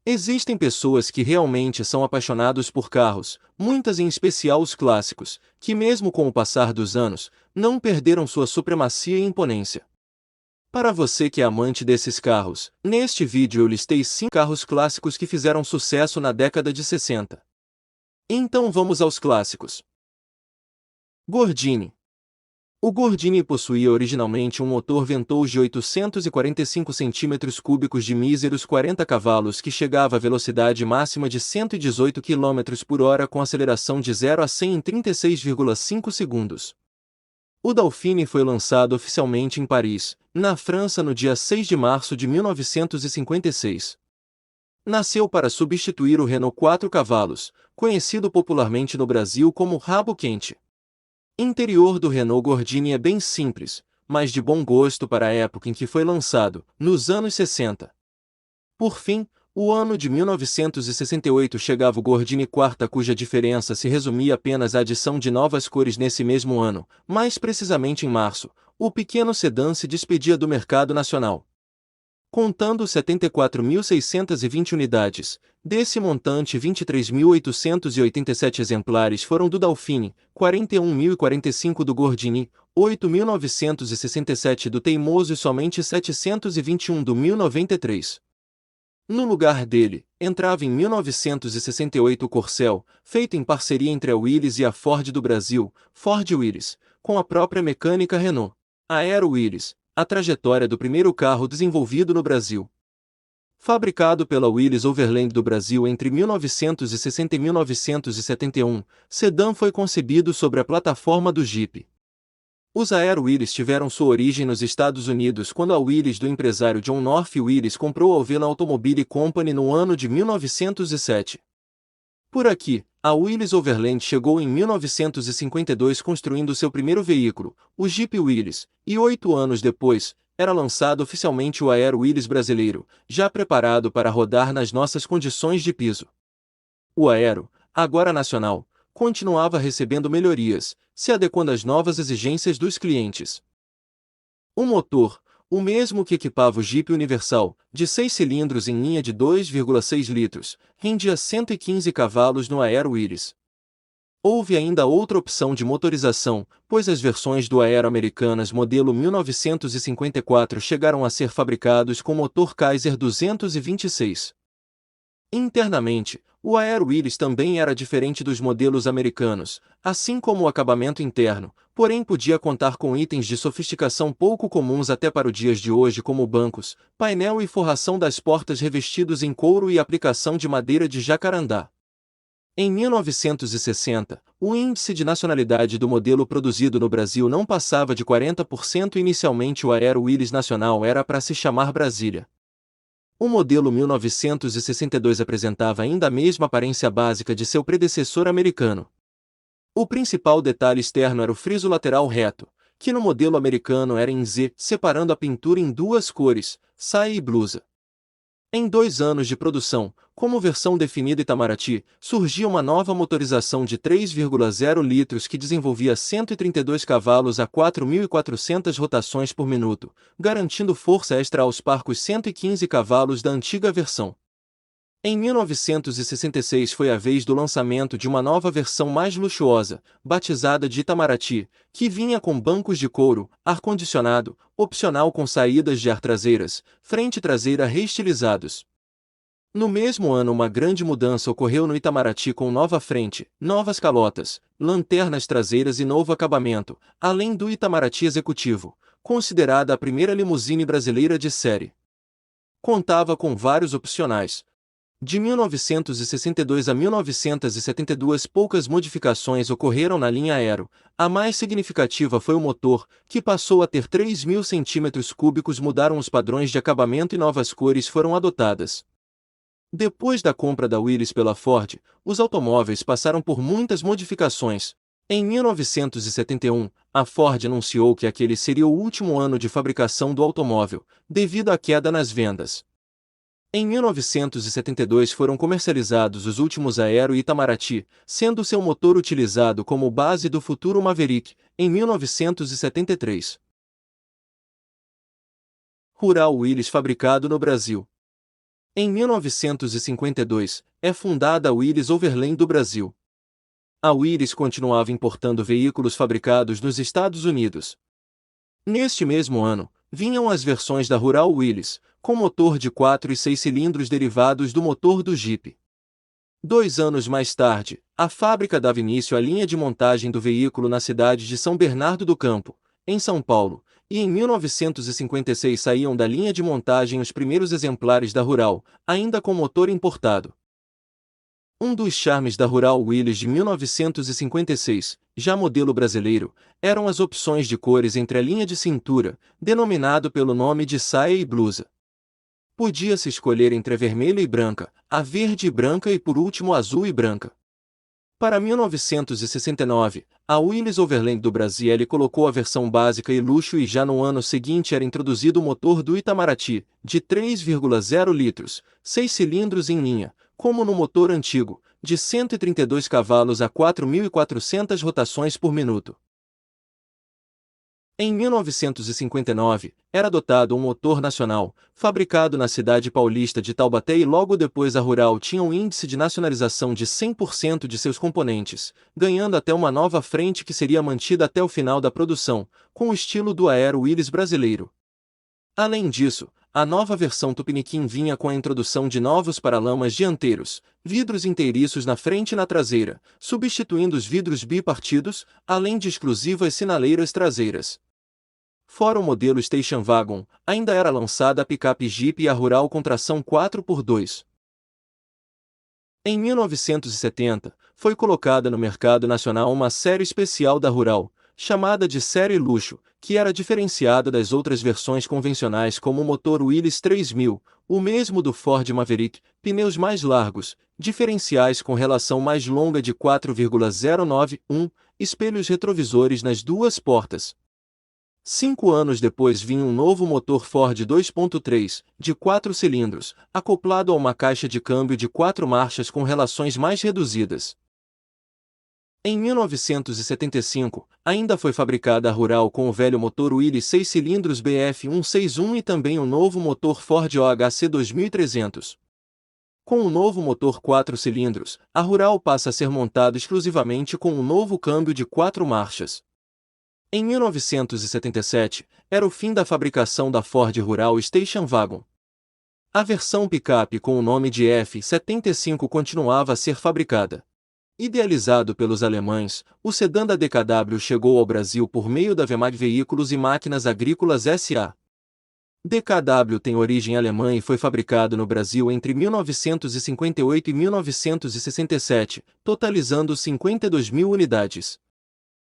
Existem pessoas que realmente são apaixonados por carros, muitas em especial os clássicos, que mesmo com o passar dos anos, não perderam sua supremacia e imponência. Para você que é amante desses carros, neste vídeo eu listei 5 carros clássicos que fizeram sucesso na década de 60. Então vamos aos clássicos. Gordini. O Gordini possuía originalmente um motor Ventoux de 845 cm3 de míseros 40 cavalos que chegava à velocidade máxima de 118 km/h com aceleração de 0 a 100 em 36,5 segundos. O Dauphine foi lançado oficialmente em Paris, na França no dia 6 de março de 1956. Nasceu para substituir o Renault 4 cavalos, conhecido popularmente no Brasil como rabo quente. Interior do Renault Gordini é bem simples, mas de bom gosto para a época em que foi lançado, nos anos 60. Por fim, o ano de 1968 chegava o Gordini Quarta, cuja diferença se resumia apenas à adição de novas cores nesse mesmo ano, mais precisamente em março. O pequeno sedã se despedia do mercado nacional. Contando 74.620 unidades, desse montante 23.887 exemplares foram do Dauphine, 41.045 do Gordini, 8.967 do Teimoso e somente 721 do 1093. No lugar dele, entrava em 1968 o Corcel, feito em parceria entre a Willys e a Ford do Brasil, Ford Willys, com a própria mecânica Renault. Aero Willys, a trajetória do primeiro carro desenvolvido no Brasil. Fabricado pela Willys Overland do Brasil entre 1960 e 1971, sedã foi concebido sobre a plataforma do Jeep. Os Aero Willys tiveram sua origem nos Estados Unidos quando a Willys do empresário John North Willys comprou a Ovela Automobile Company no ano de 1907. Por aqui, a Willys Overland chegou em 1952 construindo seu primeiro veículo, o Jeep Willys, e 8 anos depois, era lançado oficialmente o Aero Willys brasileiro, já preparado para rodar nas nossas condições de piso. O Aero, agora nacional, continuava recebendo melhorias, se adequando às novas exigências dos clientes. O motor, o mesmo que equipava o Jeep Universal, de 6 cilindros em linha de 2,6 litros, rendia 115 cavalos no Aero Willys. Houve ainda outra opção de motorização, pois as versões do Aero americanas modelo 1954 chegaram a ser fabricados com motor Kaiser 226. Internamente, o Aero Willys também era diferente dos modelos americanos, assim como o acabamento interno, porém podia contar com itens de sofisticação pouco comuns até para os dias de hoje como bancos, painel e forração das portas revestidos em couro e aplicação de madeira de jacarandá. Em 1960, o índice de nacionalidade do modelo produzido no Brasil não passava de 40% e inicialmente o Aero Willys nacional era para se chamar Brasília. O modelo 1962 apresentava ainda a mesma aparência básica de seu predecessor americano. O principal detalhe externo era o friso lateral reto, que no modelo americano era em Z, separando a pintura em duas cores, saia e blusa. Em 2 anos de produção, como versão definida Itamaraty, surgia uma nova motorização de 3,0 litros que desenvolvia 132 cavalos a 4.400 rotações por minuto, garantindo força extra aos parcos 115 cavalos da antiga versão. Em 1966 foi a vez do lançamento de uma nova versão mais luxuosa, batizada de Itamaraty, que vinha com bancos de couro, ar-condicionado, opcional com saídas de ar traseiras, frente traseira reestilizados. No mesmo ano uma grande mudança ocorreu no Itamaraty com nova frente, novas calotas, lanternas traseiras e novo acabamento, além do Itamaraty Executivo, considerada a primeira limusine brasileira de série. Contava com vários opcionais. De 1962 a 1972 poucas modificações ocorreram na linha Aero, a mais significativa foi o motor, que passou a ter 3.000 cm3, mudaram os padrões de acabamento e novas cores foram adotadas. Depois da compra da Willys pela Ford, os automóveis passaram por muitas modificações. Em 1971, a Ford anunciou que aquele seria o último ano de fabricação do automóvel, devido à queda nas vendas. Em 1972 foram comercializados os últimos Aero e Itamaraty, sendo seu motor utilizado como base do futuro Maverick, em 1973. Rural Willys fabricado no Brasil. Em 1952, é fundada a Willys Overland do Brasil. A Willys continuava importando veículos fabricados nos Estados Unidos. Neste mesmo ano, vinham as versões da Rural Willys, com motor de 4 e 6 cilindros derivados do motor do Jeep. 2 anos mais tarde, a fábrica dava início à linha de montagem do veículo na cidade de São Bernardo do Campo, em São Paulo, e em 1956 saíam da linha de montagem os primeiros exemplares da Rural, ainda com motor importado. Um dos charmes da Rural Willys de 1956, já modelo brasileiro, eram as opções de cores entre a linha de cintura, denominado pelo nome de saia e blusa. Podia-se escolher entre a vermelha e branca, a verde e branca e por último azul e branca. Para 1969, a Willys Overland do Brasil colocou a versão básica e luxo e já no ano seguinte era introduzido o motor do Itamaraty, de 3,0 litros, 6 cilindros em linha, como no motor antigo, de 132 cavalos a 4.400 rotações por minuto. Em 1959, era dotado um motor nacional, fabricado na cidade paulista de Taubaté e logo depois a Rural tinha um índice de nacionalização de 100% de seus componentes, ganhando até uma nova frente que seria mantida até o final da produção, com o estilo do Aero Willys brasileiro. Além disso, a nova versão Tupiniquim vinha com a introdução de novos paralamas dianteiros, vidros inteiriços na frente e na traseira, substituindo os vidros bipartidos, além de exclusivas sinaleiras traseiras. Fora o modelo Station Wagon, ainda era lançada a picape Jeep e a Rural com tração 4x2. Em 1970, foi colocada no mercado nacional uma série especial da Rural, chamada de Série Luxo, que era diferenciada das outras versões convencionais como o motor Willys 3000, o mesmo do Ford Maverick, pneus mais largos, diferenciais com relação mais longa de 4,091, espelhos retrovisores nas duas portas. 5 anos depois vinha um novo motor Ford 2.3, de 4 cilindros, acoplado a uma caixa de câmbio de 4 marchas com relações mais reduzidas. Em 1975, ainda foi fabricada a Rural com o velho motor Willys 6 cilindros BF161 e também o novo motor Ford OHC 2300. Com o novo motor 4 cilindros, a Rural passa a ser montada exclusivamente com um novo câmbio de 4 marchas. Em 1977, era o fim da fabricação da Ford Rural Station Wagon. A versão picape com o nome de F75 continuava a ser fabricada. Idealizado pelos alemães, o sedã da DKW chegou ao Brasil por meio da Vemag Veículos e Máquinas Agrícolas S.A. DKW tem origem alemã e foi fabricado no Brasil entre 1958 e 1967, totalizando 52.000 unidades.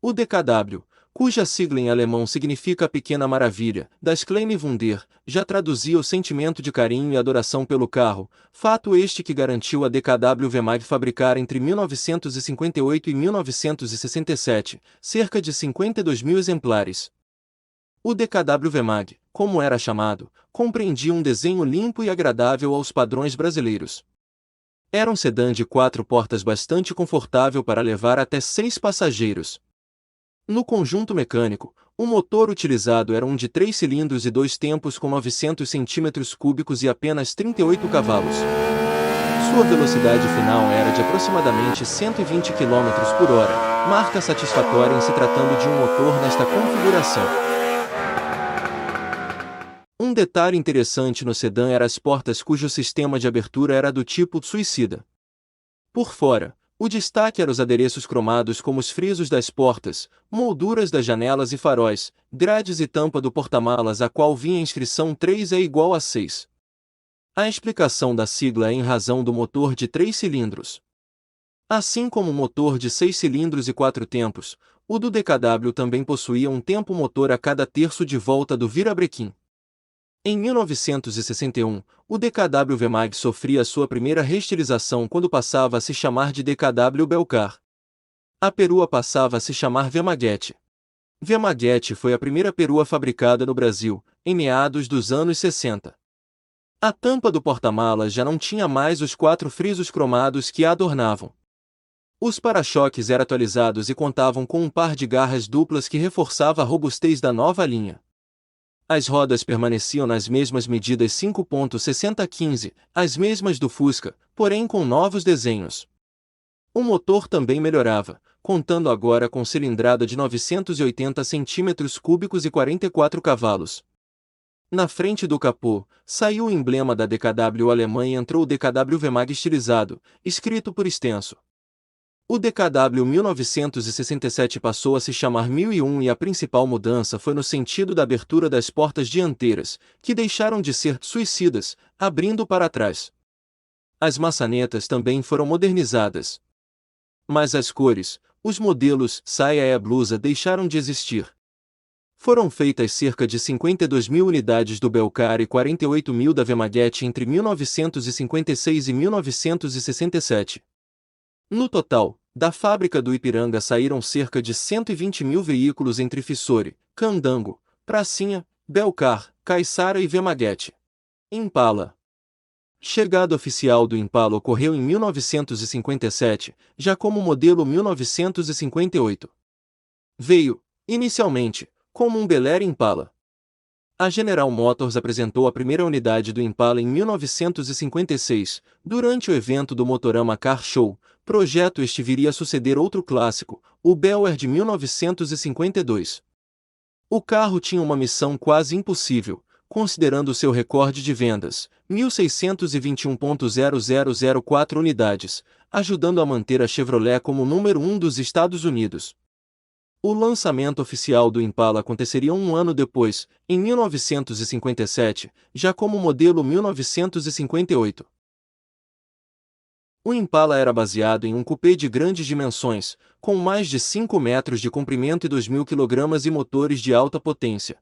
O DKW, cuja sigla em alemão significa Pequena Maravilha, das Kleine Wunder, já traduzia o sentimento de carinho e adoração pelo carro, fato este que garantiu a DKW Vemag fabricar entre 1958 e 1967, cerca de 52.000 exemplares. O DKW Vemag, como era chamado, compreendia um desenho limpo e agradável aos padrões brasileiros. Era um sedã de 4 portas bastante confortável para levar até 6 passageiros. No conjunto mecânico, o motor utilizado era um de 3 cilindros e 2 tempos com 900 cm3 e apenas 38 cavalos. Sua velocidade final era de aproximadamente 120 km por hora, marca satisfatória em se tratando de um motor nesta configuração. Um detalhe interessante no sedã era as portas cujo sistema de abertura era do tipo suicida. Por fora, o destaque era os adereços cromados como os frisos das portas, molduras das janelas e faróis, grades e tampa do porta-malas a qual vinha a inscrição 3 é igual a 6. A explicação da sigla é em razão do motor de 3 cilindros. Assim como o motor de 6 cilindros e 4 tempos, o do DKW também possuía um tempo motor a cada terço de volta do virabrequim. Em 1961, o DKW Vemag sofria sua primeira reestilização quando passava a se chamar de DKW Belcar. A perua passava a se chamar Vemaguete. Vemaguete foi a primeira perua fabricada no Brasil, em meados dos anos 60. A tampa do porta-malas já não tinha mais os 4 frisos cromados que a adornavam. Os para-choques eram atualizados e contavam com um par de garras duplas que reforçava a robustez da nova linha. As rodas permaneciam nas mesmas medidas 5.60-15, as mesmas do Fusca, porém com novos desenhos. O motor também melhorava, contando agora com cilindrada de 980 cm3 e 44 cavalos. Na frente do capô, saiu o emblema da DKW alemã e entrou o DKW VMAG estilizado, escrito por extenso. O DKW 1967 passou a se chamar 1001 e a principal mudança foi no sentido da abertura das portas dianteiras, que deixaram de ser suicidas, abrindo para trás. As maçanetas também foram modernizadas. Mas as cores, os modelos saia e blusa deixaram de existir. Foram feitas cerca de 52.000 unidades do Belcar e 48.000 da Vemaguete entre 1956 e 1967. No total, da fábrica do Ipiranga saíram cerca de 120.000 veículos entre Fissore, Candango, Pracinha, Belcar, Caiçara e Vemaguete. Impala. Chegada oficial do Impala ocorreu em 1957, já como modelo 1958. Veio, inicialmente, como um Bel Air Impala. A General Motors apresentou a primeira unidade do Impala em 1956, durante o evento do Motorama Car Show. Projeto este viria a suceder outro clássico, o Bel Air de 1952. O carro tinha uma missão quase impossível, considerando seu recorde de vendas, 1.621.0004 unidades, ajudando a manter a Chevrolet como o número 1 dos Estados Unidos. O lançamento oficial do Impala aconteceria um ano depois, em 1957, já como modelo 1958. O Impala era baseado em um coupé de grandes dimensões, com mais de 5 metros de comprimento e 2.000 kg e motores de alta potência.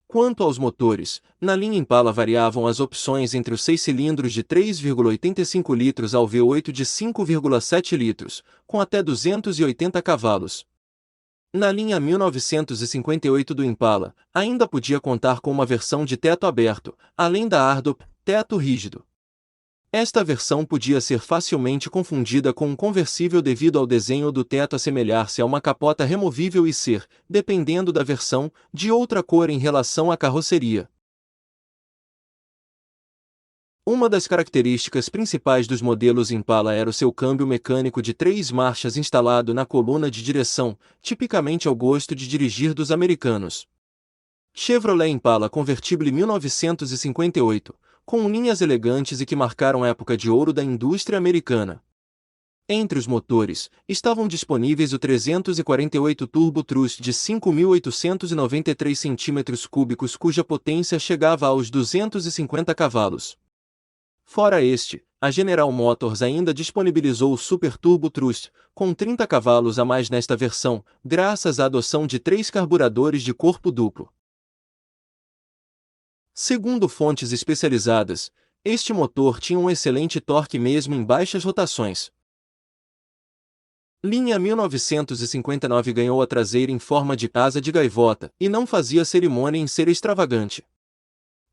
Quanto aos motores, na linha Impala variavam as opções entre os 6 cilindros de 3,85 litros ao V8 de 5,7 litros, com até 280 cavalos. Na linha 1958 do Impala, ainda podia contar com uma versão de teto aberto, além da Hardtop, teto rígido. Esta versão podia ser facilmente confundida com um conversível devido ao desenho do teto assemelhar-se a uma capota removível e ser, dependendo da versão, de outra cor em relação à carroceria. Uma das características principais dos modelos Impala era o seu câmbio mecânico de 3 marchas instalado na coluna de direção, tipicamente ao gosto de dirigir dos americanos. Chevrolet Impala Convertible 1958, com linhas elegantes e que marcaram a época de ouro da indústria americana. Entre os motores, estavam disponíveis o 348 Turbo Thrust de 5.893 cm3, cuja potência chegava aos 250 cavalos. Fora este, a General Motors ainda disponibilizou o Super Turbo Thrust, com 30 cavalos a mais nesta versão, graças à adoção de 3 carburadores de corpo duplo. Segundo fontes especializadas, este motor tinha um excelente torque mesmo em baixas rotações. Linha 1959 ganhou a traseira em forma de asa de gaivota e não fazia cerimônia em ser extravagante.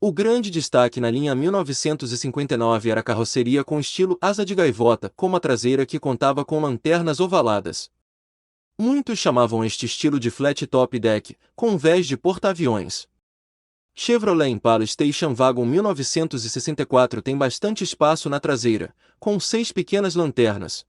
O grande destaque na linha 1959 era a carroceria com estilo asa de gaivota, como a traseira que contava com lanternas ovaladas. Muitos chamavam este estilo de flat top deck, com vés de porta-aviões. Chevrolet Impala Station Wagon 1964 tem bastante espaço na traseira, com 6 pequenas lanternas.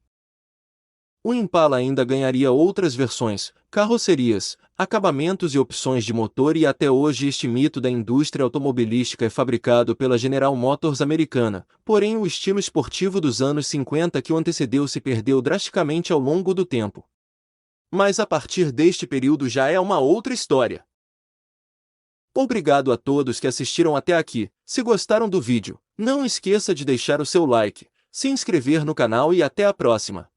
O Impala ainda ganharia outras versões, carrocerias, acabamentos e opções de motor e até hoje este mito da indústria automobilística é fabricado pela General Motors americana, porém o estilo esportivo dos anos 50 que o antecedeu se perdeu drasticamente ao longo do tempo. Mas a partir deste período já é uma outra história. Obrigado a todos que assistiram até aqui. Se gostaram do vídeo, não esqueça de deixar o seu like, se inscrever no canal e até a próxima.